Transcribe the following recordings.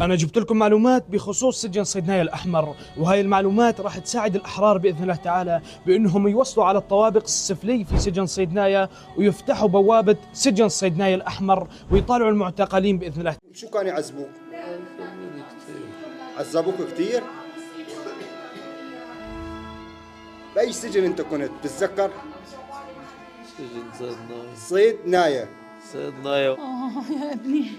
أنا جبت لكم معلومات بخصوص سجن صيدنايا الأحمر، وهاي المعلومات راح تساعد الأحرار بإذن الله تعالى بأنهم يوصلوا على الطوابق السفلي في سجن صيدنايا ويفتحوا بوابة سجن صيدنايا الأحمر ويطالعوا المعتقلين بإذن الله. شو كانوا يعذبوك؟ عذبوك كثير؟ بأي سجن أنت كنت؟ بتتذكر؟ سجن صيدنايا. صيدنايا. صيدنايا. يا ابني.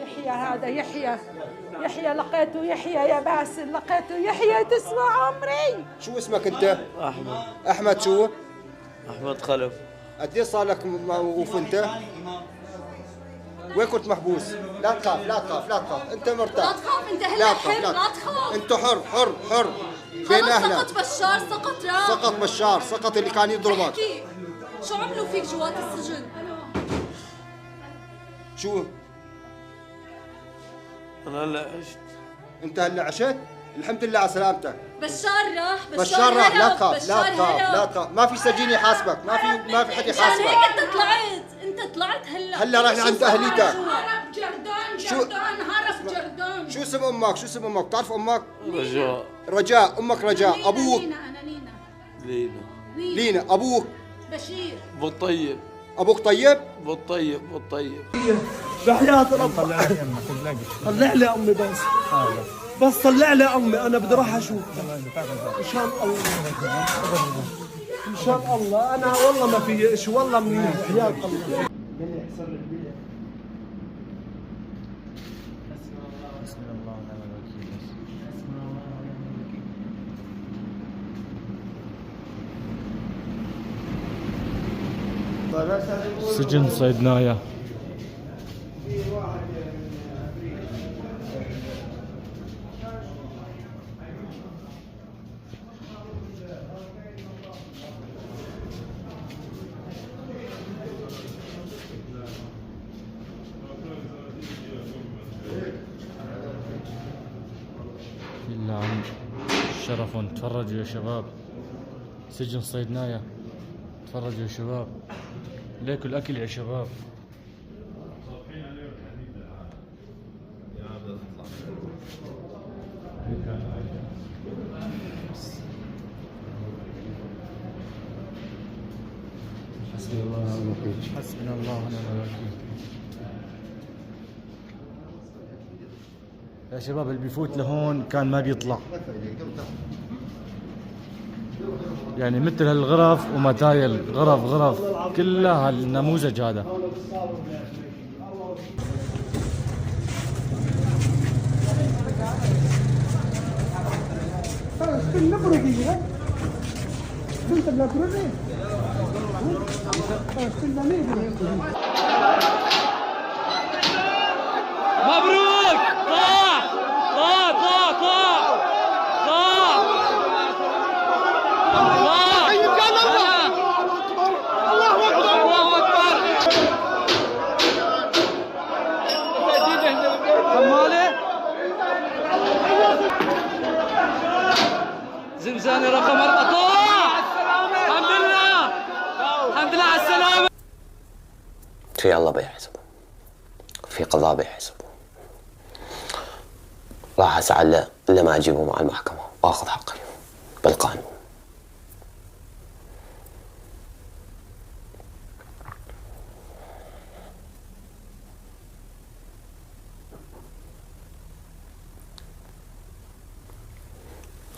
يحيى هذا يحيى لقيته يحيى يا باسل، لقيته يحيى تسوى عمري. شو اسمك أنت؟ أحمد. أحمد شو؟ أحمد خلف. قد إيه صار لك موقوف أنت؟ وين كنت محبوس؟ لا تخاف لا تخاف لا تخاف، أنت مرتاح. لا تخاف أنت هلا حر، لا تخاف. أنت حر بين أهلك. سقط بشار، سقط رام. سقط بشار، سقط اللي كان يضربك. احكي شو عملوا فيك جوات السجن؟ شو؟ أنا هلا عشت. أنت هلا عشت؟ الحمد لله على سلامتك. بشار راح، بشار راح، لا تخاف بشار لا تخاف لا تخاف، ما في سجين يحاسبك، ما في حد مشان يحاسبك. هيك انت طلعت هلا رايح عند اهليتك. هرب جردان هرب جردان. شو اسم امك؟ بتعرف امك؟ رجاء. امك رجاء، ابوك؟ أنا لينا. لينا. ابوك؟ بشير. بالطيب. ابوك طيب؟ بالطيب. بحياة ربك طلع لي امي بس طلع لي امي، انا بدي اروح اشوف ان شاء الله. ان شاء الله انا والله ما في شيء، والله منيح بحياة الله. سجن صيدنايا. إلا عن شرف. تفرجوا يا شباب، سجن صيدنايا، تفرجوا يا شباب، ليكوا الأكل يا شباب. حسبنا الله ونعم الوكيل. يا شباب اللي بيفوت لهون كان ما بيطلع، يعني مثل هالغرف ومتايل غرف كلها هالنموذج هذا. مبروك. طاح. زمزاني رقم 4 طاح. الحمد لله على السلامة. في الله بيحسبه، في قضاء بيحسبه. راح اسعى الا ما اجيبه مع المحكمة واخذ حقي بالقانون.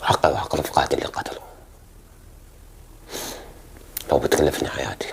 حقي وحق رفقاتي اللي قتلوا، لو بتكلفني حياتي.